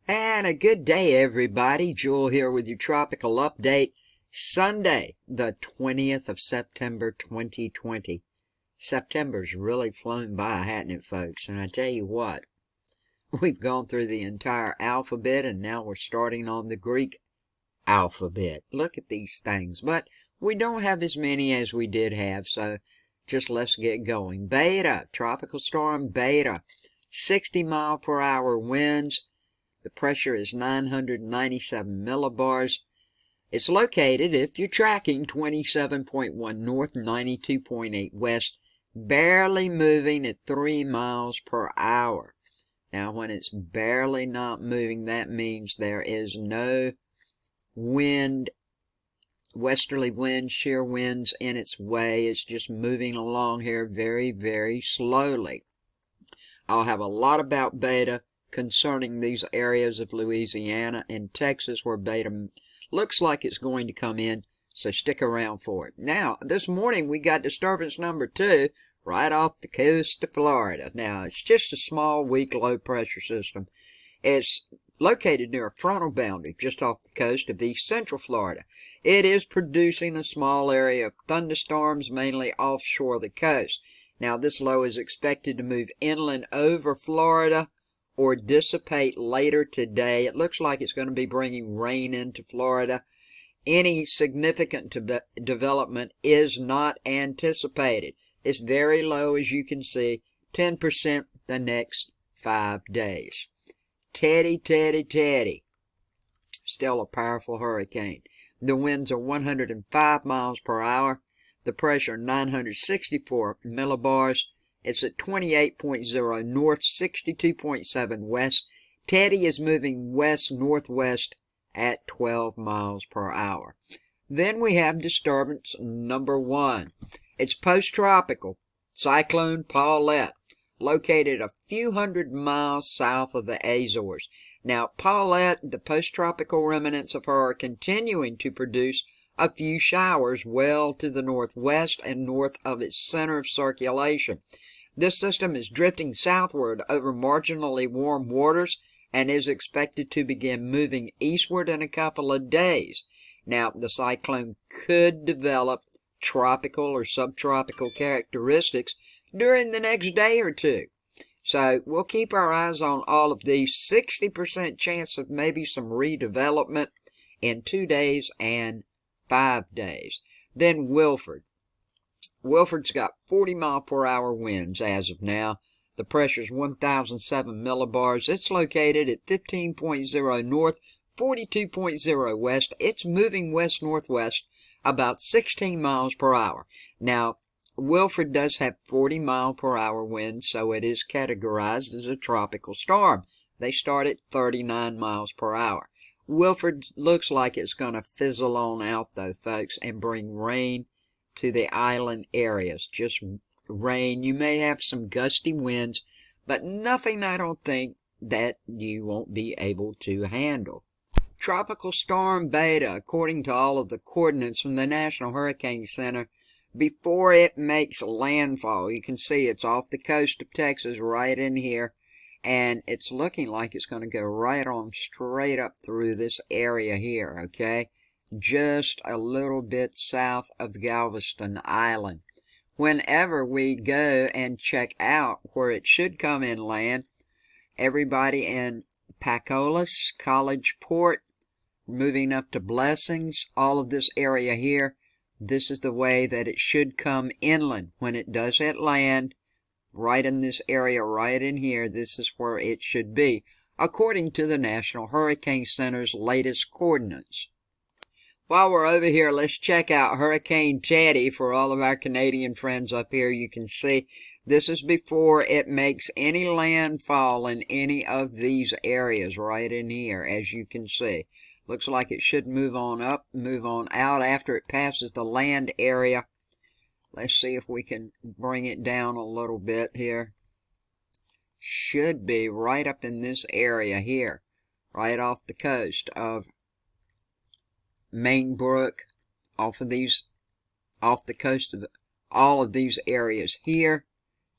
And a good day, everybody. Jewel here with your tropical update. Sunday, the 20th of September, 2020. September's really flown by, hasn't it, folks? And I tell you what, we've gone through the entire alphabet, and now we're starting on the Greek alphabet. Look at these things. But we don't have as many as we did have, so just let's get going. Beta, tropical storm Beta, 60-mile-per-hour winds. The pressure is 997 millibars. It's located, if you're tracking, 27.1 north, 92.8 west, barely moving at 3 miles per hour. Now, when it's barely not moving, that means there is no wind, westerly winds, shear winds in its way. It's just moving along here very, very slowly. I'll have a lot about Beta concerning these areas of Louisiana and Texas where Beta looks like it's going to come in, so stick around for it. Now, this morning we got disturbance number 2 right off the coast of Florida. Now, it's just a small, weak, low-pressure system. It's located near a frontal boundary just off the coast of east central Florida. It is producing a small area of thunderstorms, mainly offshore the coast. Now, this low is expected to move inland over Florida or dissipate later today. It looks like it's going to be bringing rain into Florida. Any significant development is not anticipated. It's very low, as you can see, 10% the next 5 days. Teddy. Still a powerful hurricane. The winds are 105 miles per hour. The pressure 964 millibars. It's at 28.0 north, 62.7 west. Teddy is moving west-northwest at 12 miles per hour. Then we have disturbance number 1. It's post-tropical Cyclone Paulette, located a few hundred miles south of the Azores. Now, Paulette, the post-tropical remnants of her, are continuing to produce a few showers well to the northwest and north of its center of circulation. This system is drifting southward over marginally warm waters and is expected to begin moving eastward in a couple of days. Now, the cyclone could develop tropical or subtropical characteristics during the next day or two. So we'll keep our eyes on all of these. 60% chance of maybe some redevelopment in 2 days and 5 days. Then Wilfred. Wilfred's got 40-mile-per-hour winds as of now. The pressure's 1,007 millibars. It's located at 15.0 north, 42.0 west. It's moving west-northwest about 16 miles per hour. Now, Wilfred does have 40-mile-per-hour winds, so it is categorized as a tropical storm. They start at 39 miles per hour. Wilfred looks like it's going to fizzle on out, though, folks, and bring rain to the island areas. Just rain. You may have some gusty winds, but nothing, I don't think, that you won't be able to handle. Tropical Storm Beta, according to all of the coordinates from the National Hurricane Center, before it makes landfall, you can see it's off the coast of Texas right in here, and it's looking like it's going to go right on straight up through this area here, okay? Just a little bit south of Galveston Island. Whenever we go and check out where it should come inland, everybody in Pacolas, College Port, moving up to Blessings, all of this area here, this is the way that it should come inland. When it does hit land, right in this area, right in here, this is where it should be, according to the National Hurricane Center's latest coordinates. While we're over here, let's check out Hurricane Teddy for all of our Canadian friends up here. You can see this is before it makes any landfall in any of these areas right in here, as you can see. Looks like it should move on up, move on out after it passes the land area. Let's see if we can bring it down a little bit here. Should be right up in this area here, right off the coast of Mainbrook, off the coast of all of these areas here.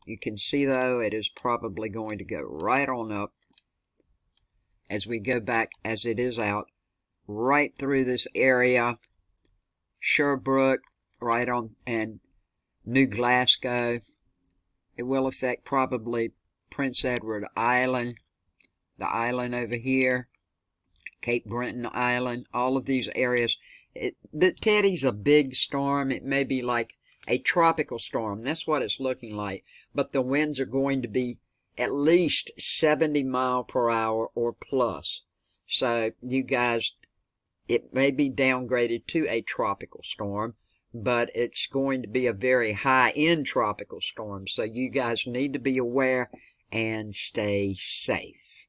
You can see, though, it is probably going to go right on up as we go back, as it is out, right through this area, Sherbrooke, right on, and New Glasgow. It will affect probably Prince Edward Island, the island over here, Cape Breton Island, all of these areas. The Teddy's a big storm. It may be like a tropical storm. That's what it's looking like. But the winds are going to be at least 70 miles per hour or plus. So you guys, it may be downgraded to a tropical storm, but it's going to be a very high-end tropical storm. So you guys need to be aware and stay safe.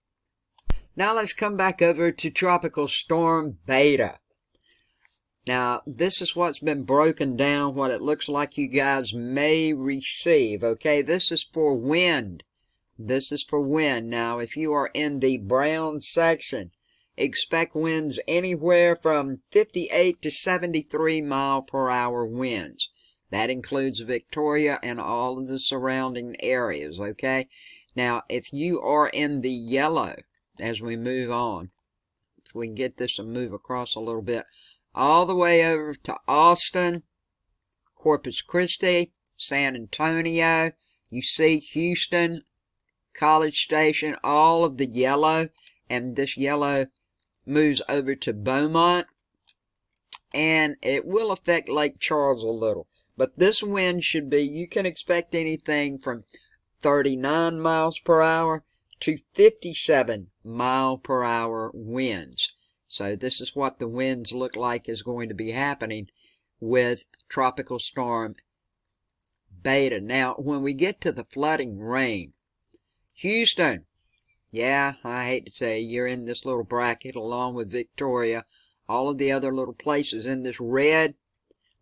Now let's come back over to Tropical Storm Beta. Now, this is what's been broken down, what it looks like you guys may receive, okay? This is for wind. This is for wind. Now, if you are in the brown section, expect winds anywhere from 58 to 73 mile per hour winds. That includes Victoria and all of the surrounding areas, okay? Now, if you are in the yellow, as we move on, if we can get this and move across a little bit, all the way over to Austin, Corpus Christi, San Antonio, you see Houston, College Station, all of the yellow, and this yellow moves over to Beaumont, and it will affect Lake Charles a little. But this wind should be, you can expect anything from 39 miles per hour to 57 mile per hour winds. So this is what the winds look like is going to be happening with Tropical Storm Beta. Now, when we get to the flooding rain, Houston, yeah, I hate to say you're in this little bracket along with Victoria, all of the other little places in this red.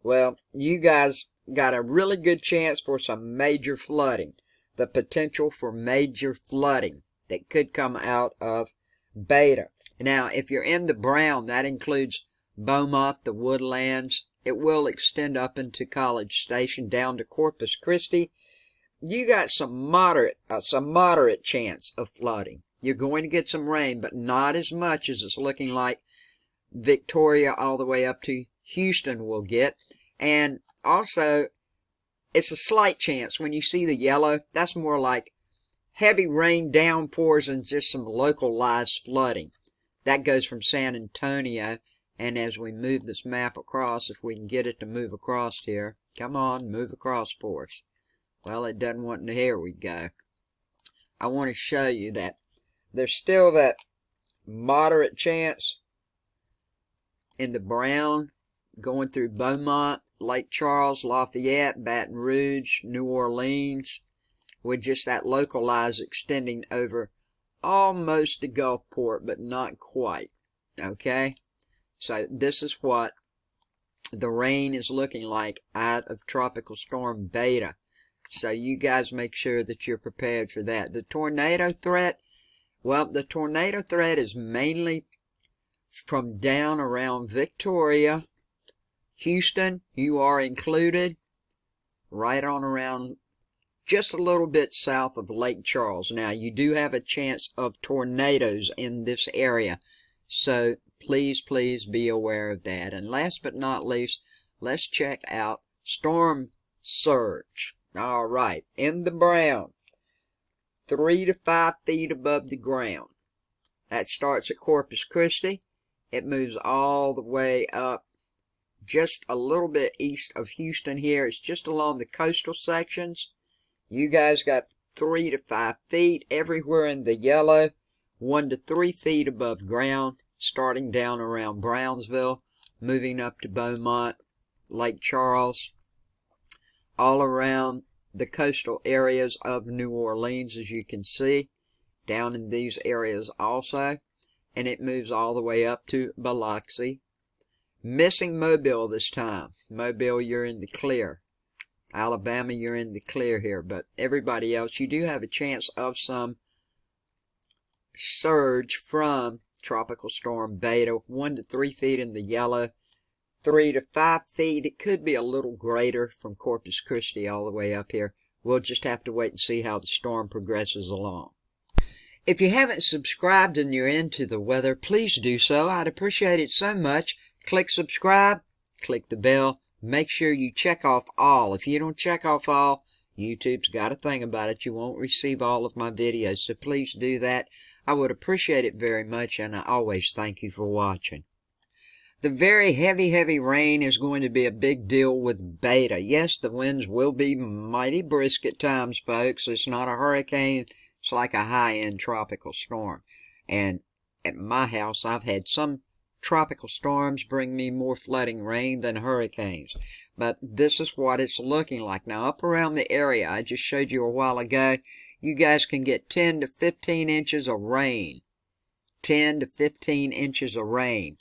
Well, you guys got a really good chance for some major flooding. The potential for major flooding that could come out of Beta. Now, if you're in the brown, that includes Beaumont, the Woodlands. It will extend up into College Station down to Corpus Christi. You got some moderate chance of flooding. You're going to get some rain, but not as much as it's looking like Victoria all the way up to Houston will get. And also, it's a slight chance. When you see the yellow, that's more like heavy rain downpours and just some localized flooding. That goes from San Antonio, and as we move this map across, if we can get it to move across here. Come on, move across for us. Well, it doesn't want to. Here we go. I want to show you that there's still that moderate chance in the brown going through Beaumont, Lake Charles, Lafayette, Baton Rouge, New Orleans, with just that localized extending over almost to Gulfport, but not quite, okay? So this is what the rain is looking like out of Tropical Storm Beta. So you guys make sure that you're prepared for that. The tornado threat, well, the tornado threat is mainly from down around Victoria. Houston, you are included, right on around just a little bit south of Lake Charles. Now, you do have a chance of tornadoes in this area, so please, please be aware of that. And last but not least, let's check out storm surge. All right, in the brown, 3 to 5 feet above the ground. That starts at Corpus Christi. It moves all the way up just a little bit east of Houston here. It's just along the coastal sections. You guys got 3 to 5 feet everywhere in the yellow, 1 to 3 feet above ground, starting down around Brownsville, moving up to Beaumont, Lake Charles, all around the coastal areas of New Orleans, as you can see, down in these areas also, and it moves all the way up to Biloxi. Missing Mobile this time. Mobile, you're in the clear. Alabama, you're in the clear here, but everybody else, you do have a chance of some surge from Tropical Storm Beta, 1 to 3 feet in the yellow, 3 to 5 feet. It could be a little greater from Corpus Christi all the way up here. We'll just have to wait and see how the storm progresses along. If you haven't subscribed and you're into the weather, please do so. I'd appreciate it so much. Click subscribe, click the bell. Make sure you check off all. If you don't check off all, YouTube's got a thing about it. You won't receive all of my videos, so please do that. I would appreciate it very much, and I always thank you for watching. The very heavy rain is going to be a big deal with Beta. Yes, the winds will be mighty brisk at times, folks. It's not a hurricane. It's like a high-end tropical storm. And at my house, I've had some tropical storms bring me more flooding rain than hurricanes. But this is what it's looking like. Now, up around the area I just showed you a while ago, you guys can get 10 to 15 inches of rain. 10 to 15 inches of rain.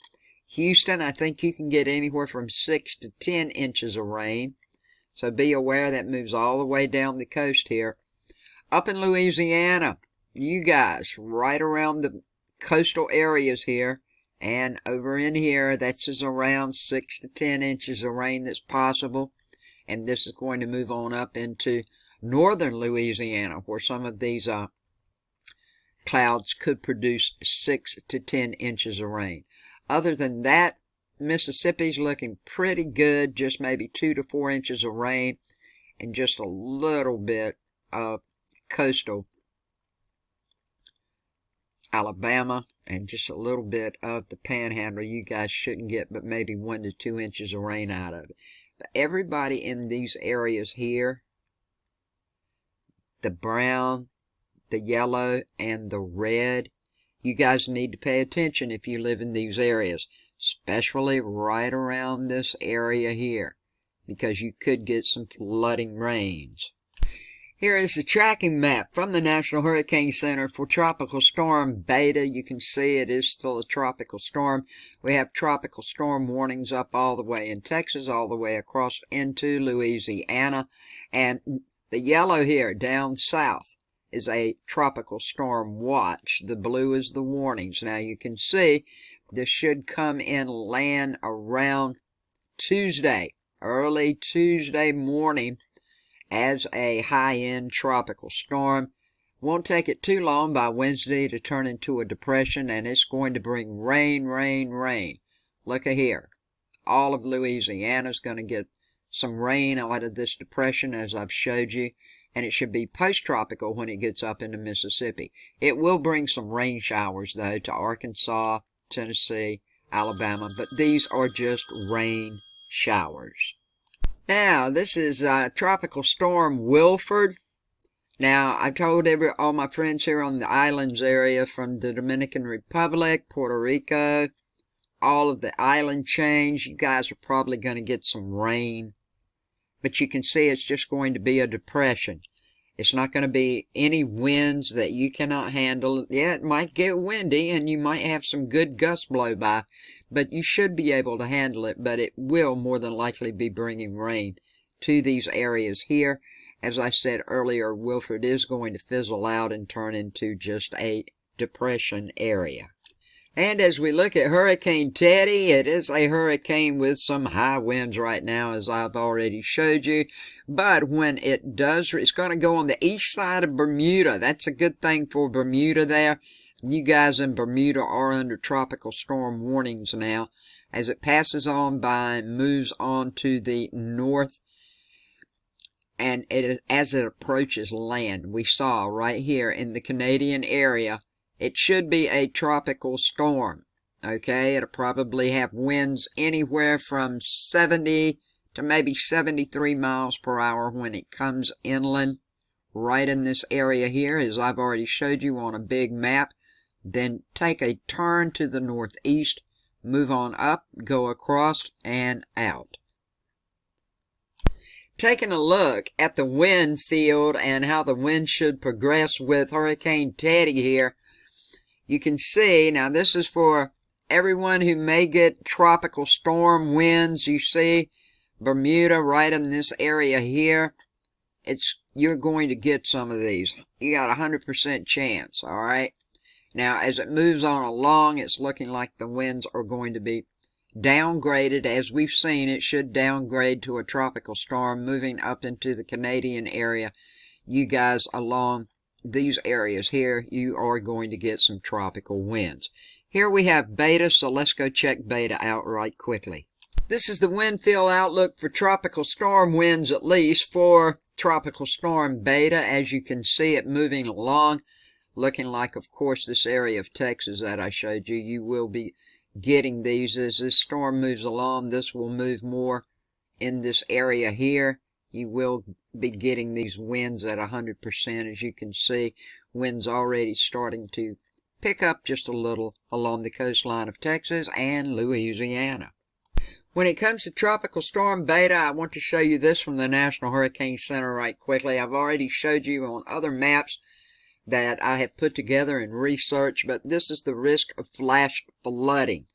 Houston, I think you can get anywhere from 6 to 10 inches of rain. So be aware that moves all the way down the coast here. Up in Louisiana, you guys, right around the coastal areas here, and over in here, that's around 6 to 10 inches of rain that's possible. And this is going to move on up into northern Louisiana, where some of these clouds could produce 6 to 10 inches of rain. Other than that, Mississippi's looking pretty good, just maybe 2 to 4 inches of rain, and just a little bit of coastal Alabama, and just a little bit of the panhandle. You guys shouldn't get but maybe 1 to 2 inches of rain out of it. But everybody in these areas here, the brown, the yellow, and the red, you guys need to pay attention if you live in these areas, especially right around this area here, because you could get some flooding rains. Here is the tracking map from the National Hurricane Center for Tropical Storm Beta. You can see it is still a tropical storm. We have tropical storm warnings up all the way in Texas, all the way across into Louisiana. And the yellow here down south is a tropical storm watch. The blue is the warnings. Now you can see this should come in land around Tuesday, early Tuesday morning, as a high-end tropical storm. Won't take it too long by Wednesday to turn into a depression, and it's going to bring rain. Look at here. All of Louisiana's going to get some rain out of this depression, as I've showed you, and it should be post-tropical when it gets up into Mississippi. It will bring some rain showers, though, to Arkansas, Tennessee, Alabama, but these are just rain showers. Now, this is Tropical Storm Wilford. Now, I told all my friends here on the islands area, from the Dominican Republic, Puerto Rico, all of the island chains, you guys are probably going to get some rain. But you can see it's just going to be a depression. It's not going to be any winds that you cannot handle. Yeah, it might get windy and you might have some good gusts blow by, but you should be able to handle it. But it will more than likely be bringing rain to these areas here. As I said earlier, Wilford is going to fizzle out and turn into just a depression area. And as we look at Hurricane Teddy, it is a hurricane with some high winds right now, as I've already showed you. But when it does, it's going to go on the east side of Bermuda. That's a good thing for Bermuda there. You guys in Bermuda are under tropical storm warnings now. As it passes on by and moves on to the north, and as it approaches land, we saw right here in the Canadian area, it should be a tropical storm, okay? It'll probably have winds anywhere from 70 to maybe 73 miles per hour when it comes inland, right in this area here, as I've already showed you on a big map. Then take a turn to the northeast, move on up, go across, and out. Taking a look at the wind field and how the wind should progress with Hurricane Teddy here, you can see, now this is for everyone who may get tropical storm winds. You see Bermuda right in this area here. You're going to get some of these. You got a 100% chance, all right? Now, as it moves on along, it's looking like the winds are going to be downgraded. As we've seen, it should downgrade to a tropical storm moving up into the Canadian area. You guys along these areas here, you are going to get some tropical winds. Here we have beta, so let's go check beta out right quickly. This is the wind field outlook for tropical storm winds, at least for tropical storm beta. As you can see it moving along, looking like, of course, this area of Texas that I showed you. You will be getting these as this storm moves along. This will move more in this area here. You will be getting these winds at 100%. As you can see, winds already starting to pick up just a little along the coastline of Texas and Louisiana. When it comes to tropical storm beta, I want to show you this from the National Hurricane Center right quickly. I've already showed you on other maps that I have put together and researched, but this is the risk of flash flooding.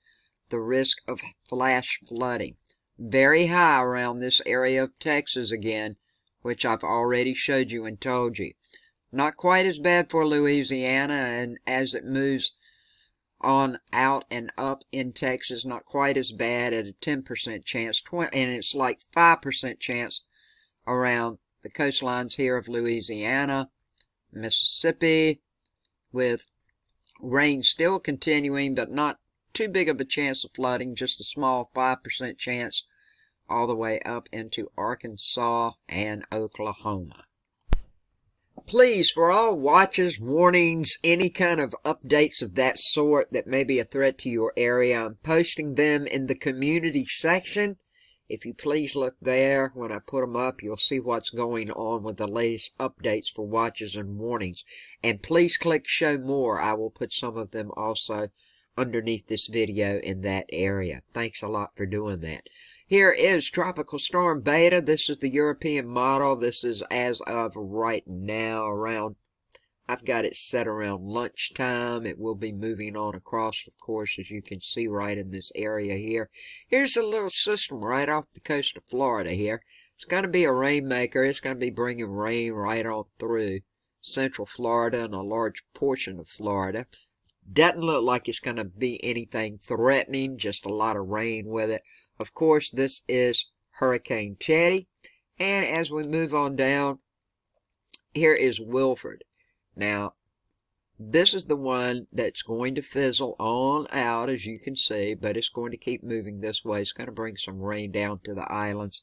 The risk of flash flooding. Very high around this area of Texas again, which I've already showed you and told you. Not quite as bad for Louisiana, and as it moves on out and up in Texas, not quite as bad at a 10% chance, and it's like 5% chance around the coastlines here of Louisiana, Mississippi, with rain still continuing, but not too big of a chance of flooding, just a small 5% chance all the way up into Arkansas and Oklahoma. Please, for all watches, warnings, any kind of updates of that sort that may be a threat to your area, I'm posting them in the community section. If you please look there, when I put them up, you'll see what's going on with the latest updates for watches and warnings. And please click show more. I will put some of them also underneath this video in that area. Thanks a lot for doing that. Here is Tropical Storm Beta. This is the European model. This is as of right now around, I've got it set around lunchtime. It will be moving on across, of course, as you can see right in this area here. Here's a little system right off the coast of Florida here. It's going to be a rainmaker. It's going to be bringing rain right on through central Florida and a large portion of Florida. Doesn't look like it's going to be anything threatening, just a lot of rain with it. Of course, this is Hurricane Teddy. And as we move on down, here is Wilfred. Now, this is the one that's going to fizzle on out, as you can see, but it's going to keep moving this way. It's going to bring some rain down to the islands.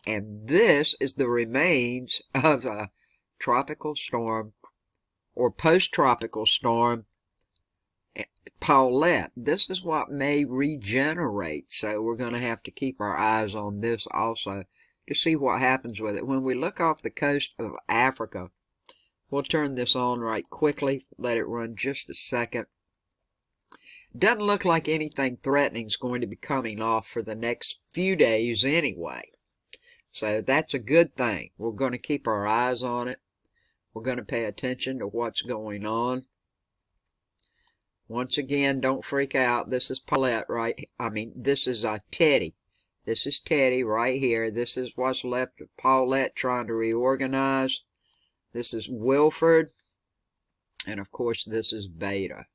And this is the remains of a tropical storm or post-tropical storm, Paulette. This is what may regenerate, so we're going to have to keep our eyes on this also to see what happens with it. When we look off the coast of Africa, we'll turn this on right quickly, let it run just a second. Doesn't look like anything threatening is going to be coming off for the next few days anyway. So that's a good thing. We're going to keep our eyes on it. We're going to pay attention to what's going on. Once again, don't freak out. This is Paulette, right? This is Teddy. This is Teddy right here. This is what's left of Paulette trying to reorganize. This is Wilfred. And, of course, this is Beta.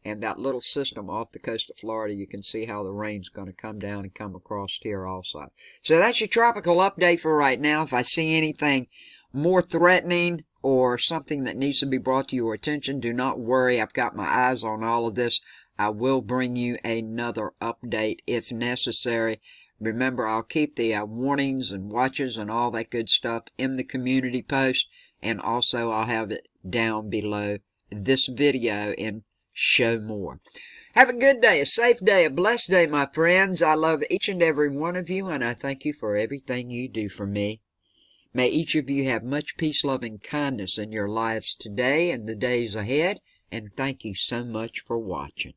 And that little system off the coast of Florida, you can see how the rain's going to come down and come across here also. So that's your tropical update for right now. If I see anything more threatening or something that needs to be brought to your attention, do not worry. I've got my eyes on all of this. I will bring you another update if necessary. Remember, I'll keep the warnings and watches and all that good stuff in the community post, and also I'll have it down below this video in show more. Have a good day, a safe day, a blessed day, my friends. I love each and every one of you, and I thank you for everything you do for me. May each of you have much peace, love, and kindness in your lives today and the days ahead, and thank you so much for watching.